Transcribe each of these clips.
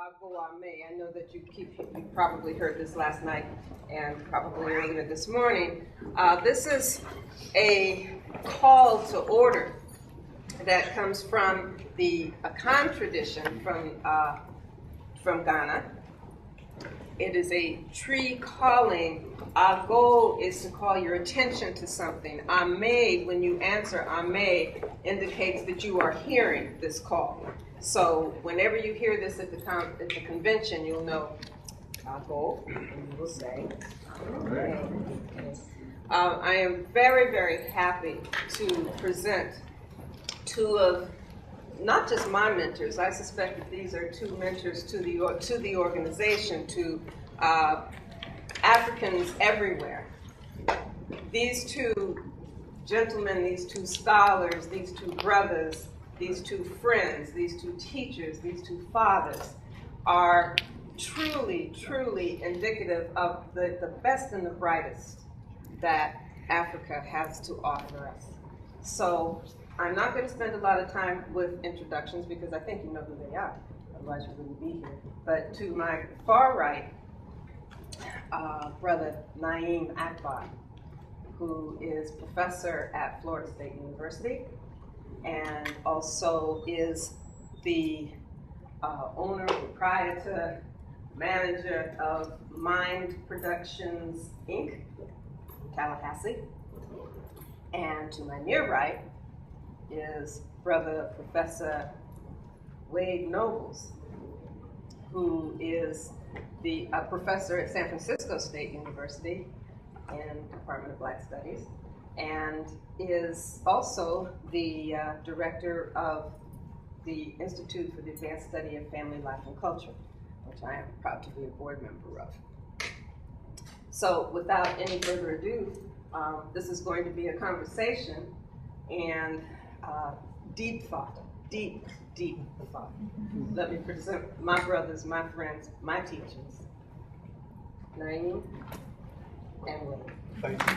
I know that you probably heard this last night and probably earlier this morning. This is a call to order that comes from the Akan tradition from Ghana. It is a tree calling. Our goal is to call your attention to something. Ame, when you answer Ame, indicates that you are hearing this call. So whenever you hear this at the convention, you'll know Akbar, and you will say, okay. I am very, very happy to present two of not just my mentors. I suspect that these are two mentors to the organization, to Africans everywhere. These two gentlemen, these two scholars, these two brothers, these two friends, these two teachers, these two fathers are truly, truly indicative of the best and the brightest that Africa has to offer us. So I'm not going to spend a lot of time with introductions because I think you know who they are, otherwise you wouldn't be here. But to my far right, Brother Naeem Akbar, who is professor at Florida State University and also is the owner, proprietor, manager of Mind Productions, Inc., in Tallahassee. And to my near right is Brother Professor Wade Nobles, who is the professor at San Francisco State University in Department of Black Studies, and is also the director of the Institute for the Advanced Study of Family Life and Culture, which I am proud to be a board member of. So without any further ado, this is going to be a conversation and deep thought, deep thought. Let me present my brothers, my friends, my teachers, Naeem and Wade. Thank you.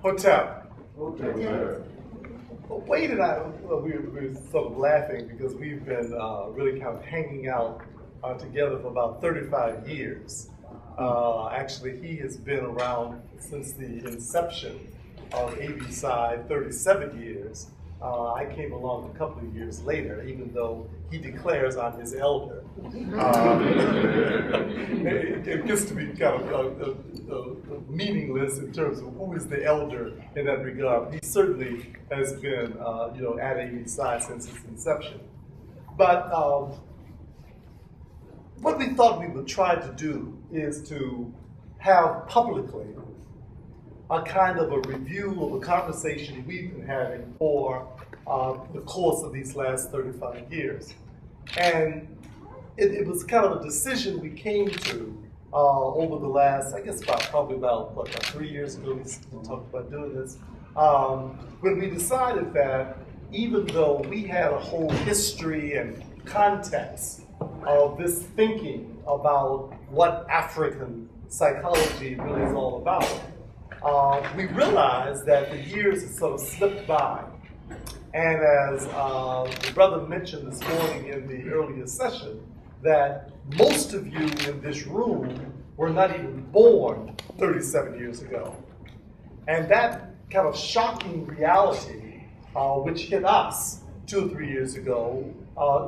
Hotel. Wade and I, we're sort of laughing because we've been really kind of hanging out together for about 35 years. Actually, he has been around since the inception of AB Side, 37 years. I came along a couple of years later, even though he declares I'm his elder. It gets to be kind of meaningless in terms of who is the elder in that regard. He certainly has been, at AB Side since its inception. But what we thought we would try to do is to have publicly a kind of a review of a conversation we've been having for the course of these last 35 years. And it was kind of a decision we came to over the last, I guess probably about 3 years ago, we talked about doing this, when we decided that even though we had a whole history and context of this thinking about what African psychology really is all about, we realized that the years had sort of slipped by. And as the brother mentioned this morning in the earlier session, that most of you in this room were not even born 37 years ago. And that kind of shocking reality, which hit us 2 or 3 years ago,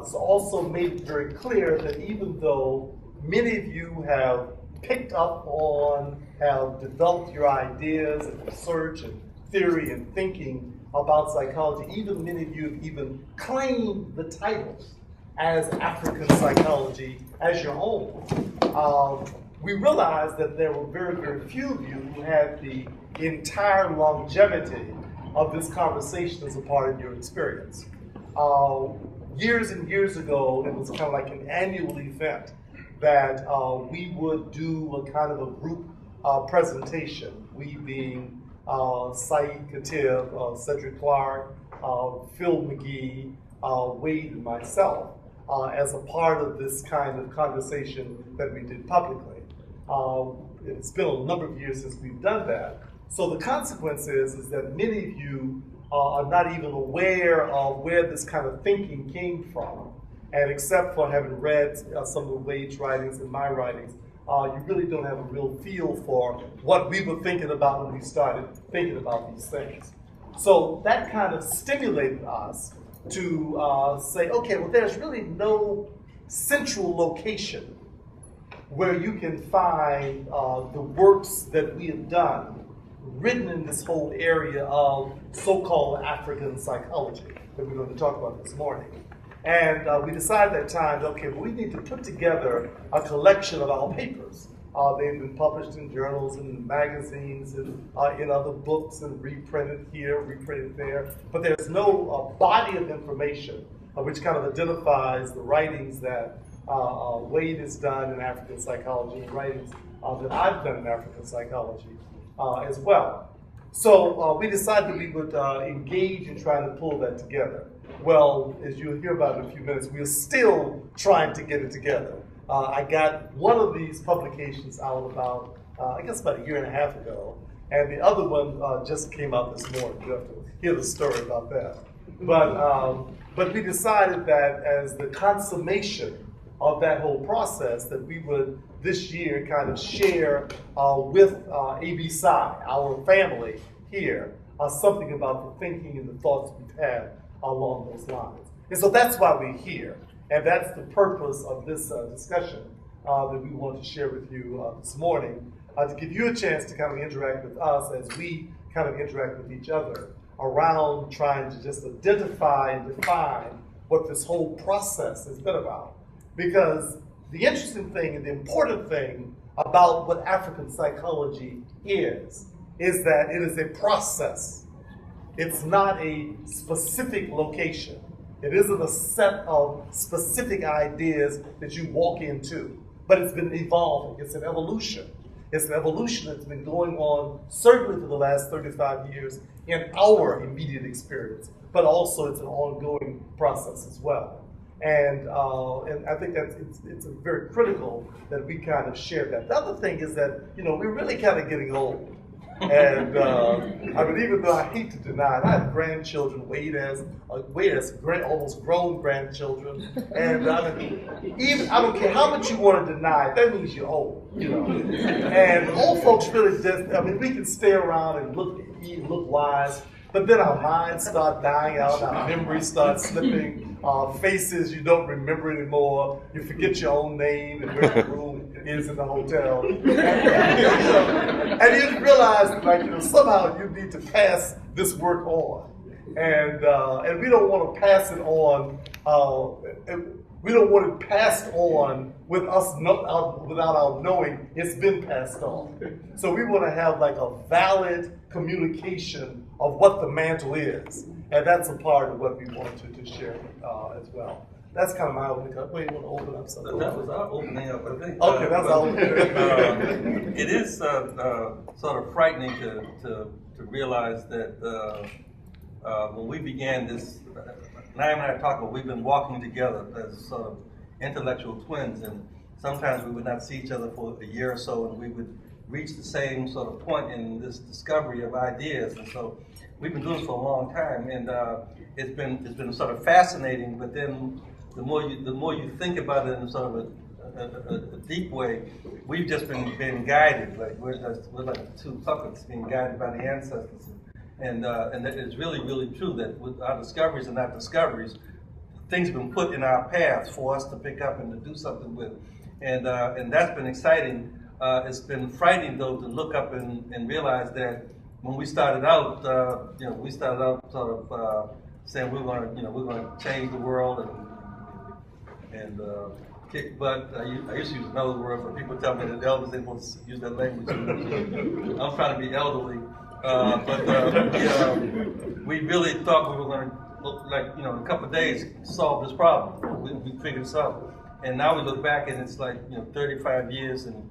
it's also made it very clear that even though many of you have picked up on, have developed your ideas and research and theory and thinking about psychology, even many of you have even claimed the titles as African psychology as your own. We realized that there were very, very few of you who had the entire longevity of this conversation as a part of your experience. Years and years ago, it was kind of like an annual event that we would do a kind of a group presentation, we being Saeed Khatib, Cedric Clark, Phil McGee, Wade, and myself, as a part of this kind of conversation that we did publicly. it's been a number of years since we've done that. So the consequence is that many of you are not even aware of where this kind of thinking came from. And except for having read some of the Wade's writings and my writings, you really don't have a real feel for what we were thinking about when we started thinking about these things. So that kind of stimulated us to say, okay, well, there's really no central location where you can find the works that we have done written in this whole area of so-called African psychology that we're going to talk about this morning. And we decided at that time, okay, well, we need to put together a collection of our papers. They've been published in journals and magazines and in other books and reprinted here, reprinted there. But there's no body of information which kind of identifies the writings that Wade has done in African psychology and writings that I've done in African psychology as well. So we decided we would engage in trying to pull that together. Well, as you'll hear about in a few minutes, we're still trying to get it together. I got one of these publications out about, I guess about a year and a half ago, and the other one just came out this morning. You have to hear the story about that. But we decided that as the consummation of that whole process, that we would this year kind of share with ABC, our family here, something about the thinking and the thoughts we've had along those lines. And so that's why we're here. And that's the purpose of this discussion that we want to share with you this morning, to give you a chance to kind of interact with us as we kind of interact with each other around trying to just identify and define what this whole process has been about. Because the interesting thing and the important thing about what African psychology is that it is a process. It's not a specific location. It isn't a set of specific ideas that you walk into, but it's been evolving. It's an evolution. It's an evolution that's been going on certainly for the last 35 years in our immediate experience, but also it's an ongoing process as well. And I think that it's very critical that we kind of share that. The other thing is that, we're really kind of getting old. And I mean, even though I hate to deny it, I have grandchildren, Wade has almost grown grandchildren, and I don't care how much you want to deny it, that means you're old, And old folks really we can stay around and look wise, but then our minds start dying out, our memories start slipping, faces you don't remember anymore, you forget your own name and where your room is in the hotel. And you realize that somehow you need to pass this work on. And we don't want to pass it on, we don't want it passed on with us without our knowing it's been passed on. So we want to have like a valid communication of what the mantle is. And that's a part of what we want to share as well. That's kind of my opening up. Wait, you want to open up something? That was our opening up, I think. Okay, that's our opening. It is sort of frightening to realize that when we began this, Naim and I talked about, we've been walking together as sort of intellectual twins, and sometimes we would not see each other for a year or so, and we would reach the same sort of point in this discovery of ideas. And so we've been doing this for a long time, and it's been sort of fascinating. But then the more you think about it in sort of a deep way, we've just been guided. Like we're like two puppets being guided by the ancestors. And that is really, really true that with our discoveries and not discoveries, things have been put in our paths for us to pick up and to do something with. And that's been exciting. It's been frightening though to look up and realize that when we started out, sort of saying we're going to change the world and kick butt. I used to use another word, but people tell me that the elders ain't supposed to use that language. I'm trying to be elderly. We really thought we were going to, in a couple of days, solve this problem. We figured this out. And now we look back and it's like, 35 years and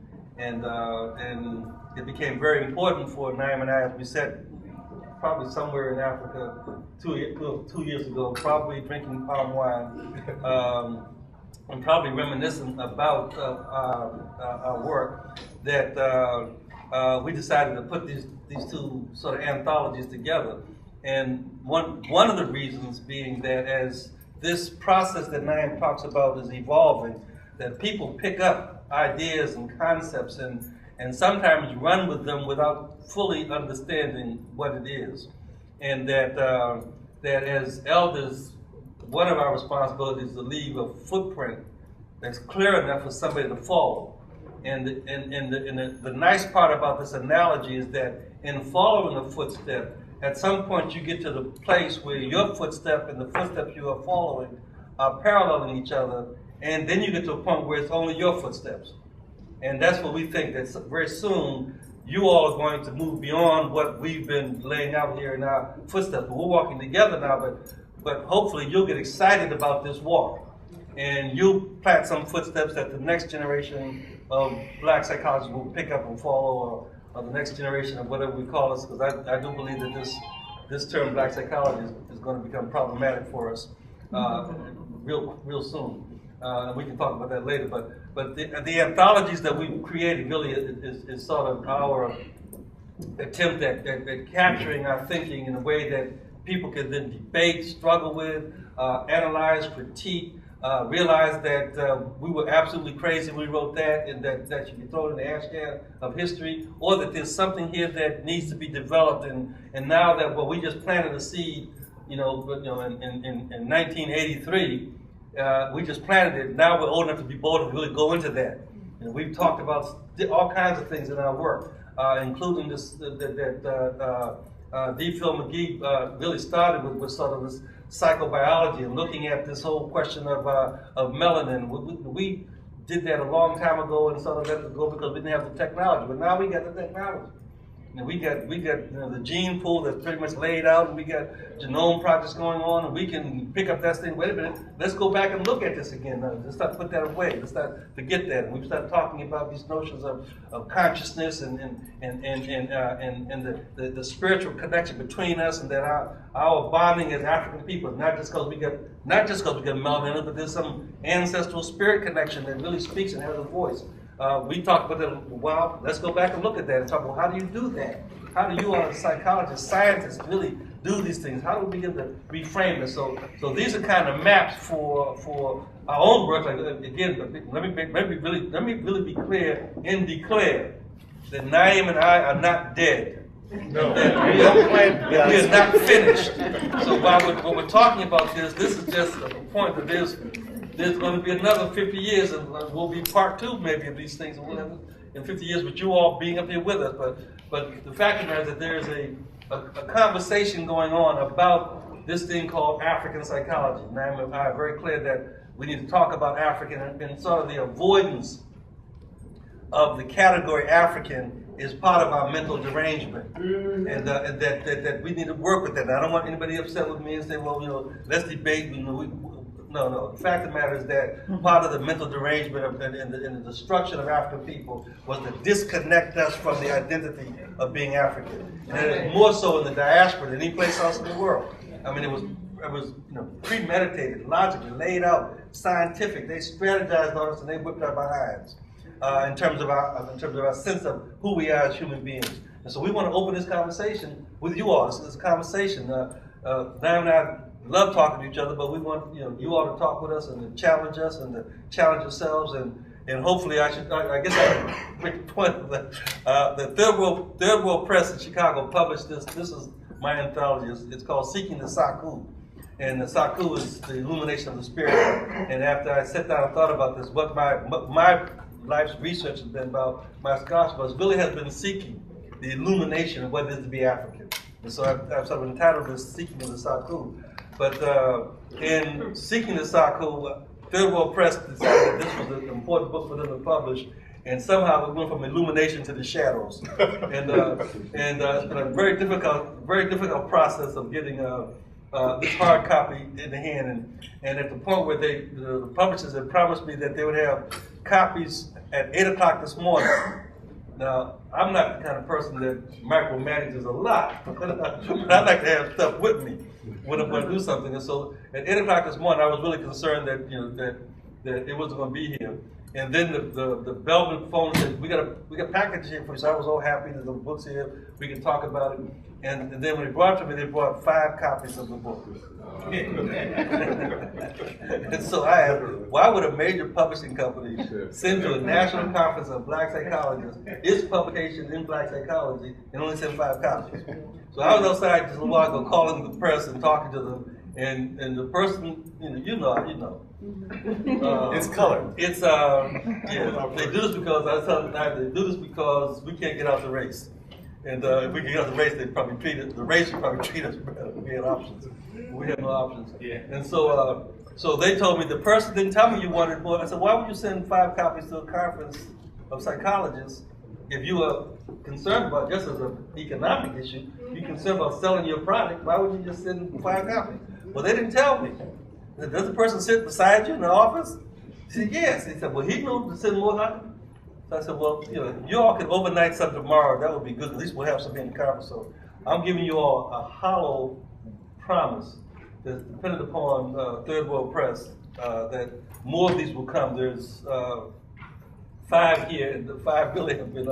it became very important for Naim and I, as we said, probably somewhere in Africa 2 years ago, probably drinking palm wine, and probably reminiscing about our work, that we decided to put these two sort of anthologies together. And one of the reasons being that as this process that Naim talks about is evolving, that people pick up ideas and concepts and sometimes run with them without fully understanding what it is. And that as elders, one of our responsibilities is to leave a footprint that's clear enough for somebody to follow. And the nice part about this analogy is that in following a footstep, at some point you get to the place where your footstep and the footsteps you are following are paralleling each other, and then you get to a point where it's only your footsteps. And that's what we think, that very soon you all are going to move beyond what we've been laying out here in our footsteps. We're walking together now, but hopefully you'll get excited about this walk. And you'll plant some footsteps that the next generation of black psychologists will pick up and follow, or the next generation of whatever we call us, because I do believe that this term black psychology is going to become problematic for us real soon. And we can talk about that later. But the anthologies that we've created really is sort of our attempt at capturing our thinking in a way that people can then debate, struggle with, analyze, critique, realize that we were absolutely crazy when we wrote that, and that should be thrown in the ash can of history, or that there's something here that needs to be developed, and now that we just planted a seed, in 1983, we just planted it. Now we're old enough to be bold to really go into that. And we've talked about all kinds of things in our work, including this that D. Phil McGee really started with sort of this psychobiology and looking at this whole question of melanin. We did that a long time ago and sort of let it go because we didn't have the technology. But now we got the technology. And we got the gene pool that's pretty much laid out, and we got genome projects going on, and we can pick up that thing. Wait a minute, let's go back and look at this again. Let's not put that away. Let's not forget that. And we start talking about these notions of consciousness and the spiritual connection between us, and that our bonding as African people, not just because we got melanin, but there's some ancestral spirit connection that really speaks and has a voice. We talked about that a while. Let's go back and look at that and talk about how do you do that? How do you, as psychologists, scientists, really do these things? How do we begin to reframe it? So these are kind of maps for our own work. Like, again, let me really be clear and declare that Naim and I are not dead. No, we are not finished. So when we're talking about this is just a point that there's going to be another 50 years, and we'll be part two maybe of these things, and we'll have in 50 years with you all being up here with us. But the fact of the matter is that there's a conversation going on about this thing called African psychology. And I'm very clear that we need to talk about African, and sort of the avoidance of the category African is part of our mental derangement, and that we need to work with that. And I don't want anybody upset with me and say, well, let's debate. No. The fact of the matter is that part of the mental derangement and the destruction of African people was to disconnect us from the identity of being African. And it is more so in the diaspora than any place else in the world. I mean, it was premeditated, logically laid out, scientific. They strategized on us and they whipped our behinds in terms of our sense of who we are as human beings. And so we want to open this conversation with you all. This is a conversation. Now and I love talking to each other, but we want you all to talk with us and to challenge us and to challenge yourselves, and hopefully I guess I can make a point that the Third World Press in Chicago published this. This is my anthology. It's called Seeking the Saku, and the Saku is the illumination of the spirit. And after I sat down and thought about this, what my life's research has been about, my scholarship really has been seeking the illumination of what it is to be African. And so I've sort of entitled this Seeking of the Saku. But in Seeking the Saku, Third World Press decided that this was an important book for them to publish, and somehow it went from illumination to the shadows. And it's been a very difficult process of getting this hard copy in the hand. And at the point where the publishers had promised me that they would have copies at 8 o'clock this morning. Now, I'm not the kind of person that micromanages a lot, but I like to have stuff with me when I'm going to do something. And so at 8 o'clock this morning, I was really concerned that that it wasn't going to be here. And then the bellman phone said, we got packages here for you. So I was all happy that the book's here. We can talk about it. And then when they brought it to me, they brought 5 copies of the book. And so I asked, why would a major publishing company send to a national conference of black psychologists its publication in black psychology and only send 5 copies? So I was outside just a while ago calling the press and talking to them. And the person, you know. It's colored. It's yeah. They do this because I was telling them they do this because we can't get out the race, and if we can get out the race, the race would probably treat us better. We had options. We had no options. Yeah. And so they told me the person didn't tell me you wanted more. I said, why would you send 5 copies to a conference of psychologists if you are concerned about just as an economic issue? You're concerned about selling your product. Why would you just send 5 copies? Well, they didn't tell me. Does the person sit beside you in the office? He said, yes. He said, well, he knew to send more copies. So I said, well, you all can overnight something tomorrow. That would be good. At least we'll have something in the conference. So I'm giving you all a hollow promise that's dependent upon Third World Press that more of these will come. There's 5 here, and the 5 really have been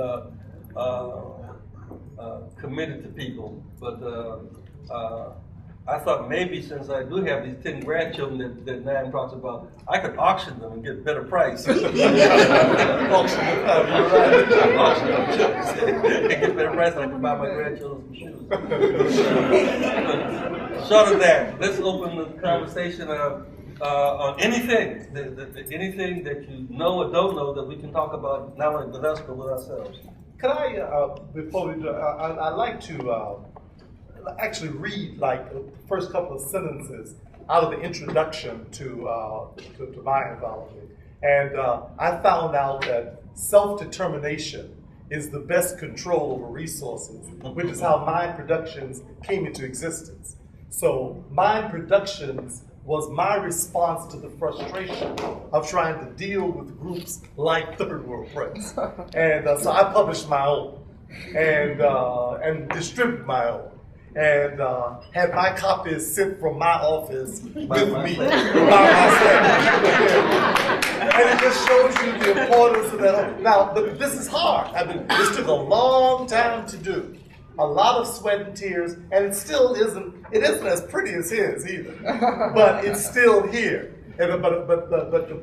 committed to people. But I thought maybe since I do have these 10 grandchildren that Nam talks about, I could auction them and get a better price. Auction them, auction them, and get better price, and I can buy my grandchildren some shoes. Short of that, let's open the conversation on anything, anything that you know or don't know that we can talk about, not only with us, but with ourselves. Can I, before we do, I'd like to actually read like the first couple of sentences out of the introduction to my anthology. And I found out that self-determination is the best control over resources, which is how Mind Productions came into existence. So Mind Productions was my response to the frustration of trying to deal with groups like Third World Press. And so I published my own and distributed my own. And had my copies sent from my office with me, by myself. And it just shows you the importance of that. Now, but this is hard. I mean, this took a long time to do. A lot of sweat and tears, and it still isn't as pretty as his either. But it's still here. And, but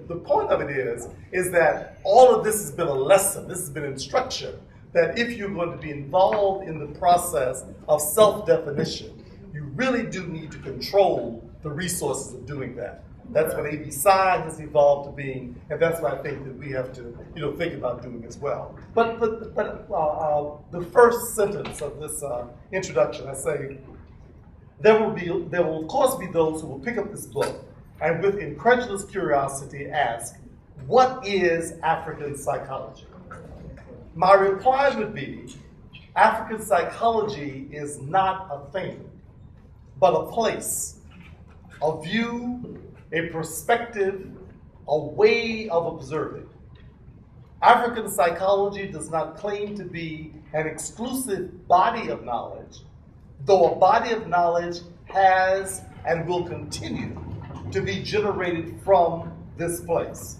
the point of it is that all of this has been a lesson. This has been instruction. That if you're going to be involved in the process of self-definition, you really do need to control the resources of doing that. That's what AB Sci has evolved to being, and that's what I think that we have to, think about doing as well. But the first sentence of this introduction, I say, there will of course be those who will pick up this book and with incredulous curiosity ask, what is African psychology? My reply would be, African psychology is not a thing, but a place, a view, a perspective, a way of observing. African psychology does not claim to be an exclusive body of knowledge, though a body of knowledge has and will continue to be generated from this place.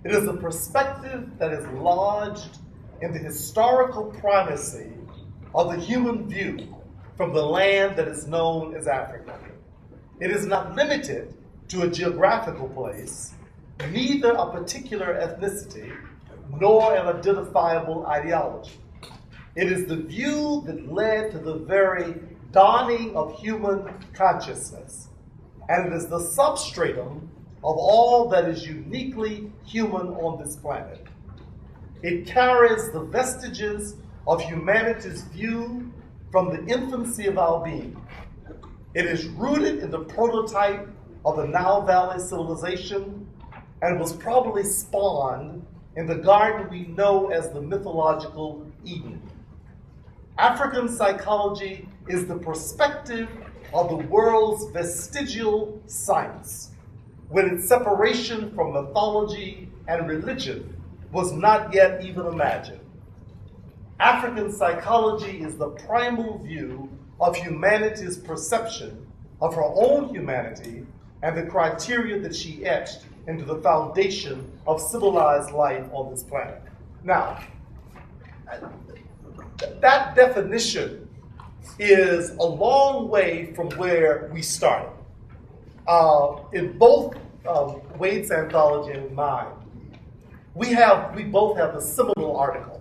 It is a perspective that is lodged in the historical primacy of the human view from the land that is known as Africa. It is not limited to a geographical place, neither a particular ethnicity, nor an identifiable ideology. It is the view that led to the very dawning of human consciousness, and it is the substratum of all that is uniquely human on this planet. It carries the vestiges of humanity's view from the infancy of our being. It is rooted in the prototype of the Nile Valley civilization and was probably spawned in the garden we know as the mythological Eden. African psychology is the perspective of the world's vestigial science, when its separation from mythology and religion was not yet even imagined. African psychology is the primal view of humanity's perception of her own humanity and the criteria that she etched into the foundation of civilized life on this planet. Now, that definition is a long way from where we started. In both Wade's anthology and mine, we both have the seminal article.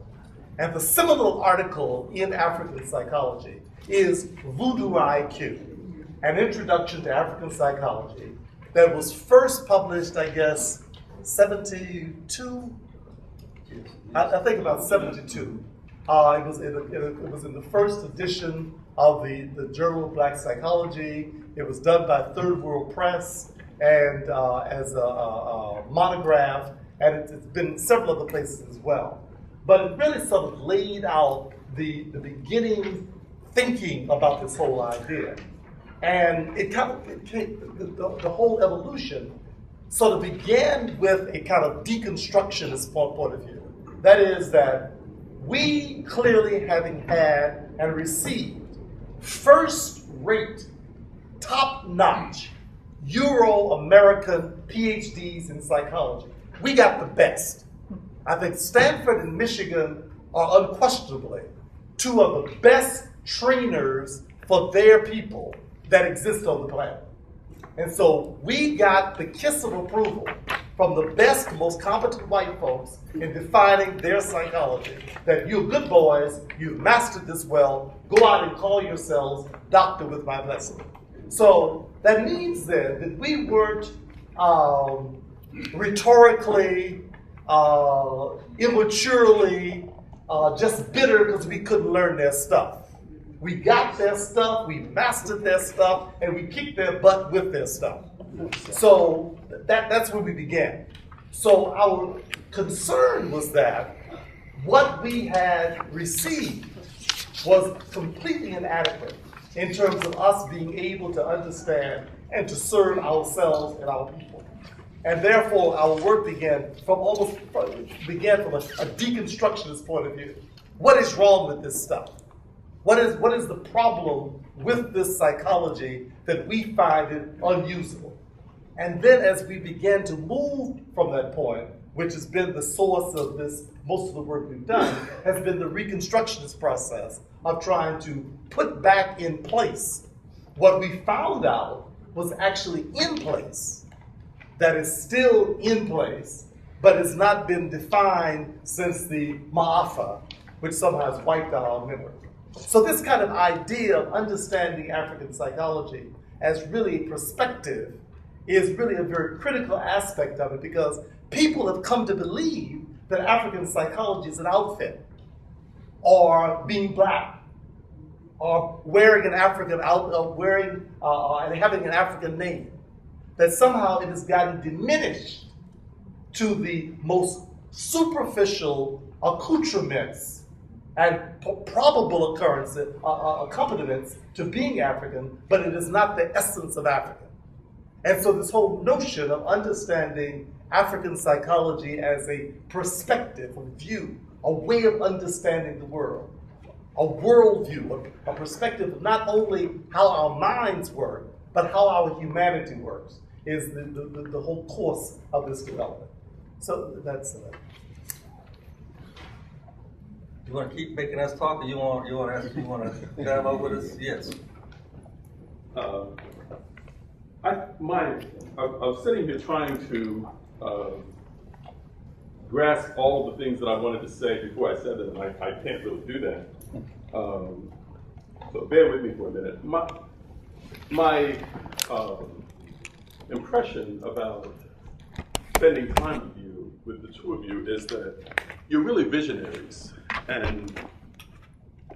And the seminal article in African psychology is Voodoo IQ, an introduction to African psychology, that was first published, I guess, 72? I think about 72. It was in the first edition of the Journal of Black Psychology. It was done by Third World Press and as a monograph, and it's been several other places as well. But it really sort of laid out the beginning thinking about this whole idea. And it the whole evolution sort of began with a kind of deconstructionist point of view. That is that we clearly having had and received first-rate, top-notch Euro-American PhDs in psychology. We got the best. I think Stanford and Michigan are unquestionably two of the best trainers for their people that exist on the planet. And so we got the kiss of approval from the best, most competent white folks in defining their psychology, that you're good boys, you've mastered this well, go out and call yourselves doctor with my blessing. So that means then that we weren't rhetorically, immaturely, just bitter because we couldn't learn their stuff. We got their stuff, we mastered their stuff, and we kicked their butt with their stuff. So that's where we began. So our concern was that what we had received was completely inadequate in terms of us being able to understand and to serve ourselves and our people. And therefore, our work began from a deconstructionist point of view. What is wrong with this stuff? What is the problem with this psychology that we find it unusable? And then as we began to move from that point, which has been the source of this, most of the work we've done, has been the reconstructionist process of trying to put back in place what we found out was actually in place, that is still in place, but has not been defined since the Ma'afa, which somehow has wiped out our memory. So this kind of idea of understanding African psychology as really a perspective is really a very critical aspect of it, because people have come to believe that African psychology is an outfit, or being black, or wearing an African and having an African name. That somehow it has gotten diminished to the most superficial accoutrements and probable accompaniments to being African, but it is not the essence of African. And so this whole notion of understanding African psychology as a perspective, a view, a way of understanding the world, a worldview, a perspective of not only how our minds work, but how our humanity works, is the whole course of this development. So that's You want to keep making us talk, or you want to dive over this? Yes. I was sitting here trying to grasp all the things that I wanted to say before I said them, and I can't really do that. So bear with me for a minute. My impression about spending time with the two of you, is that you're really visionaries. And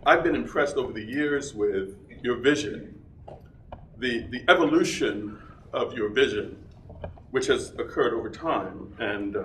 I've been impressed over the years with your vision, the evolution of your vision, which has occurred over time. And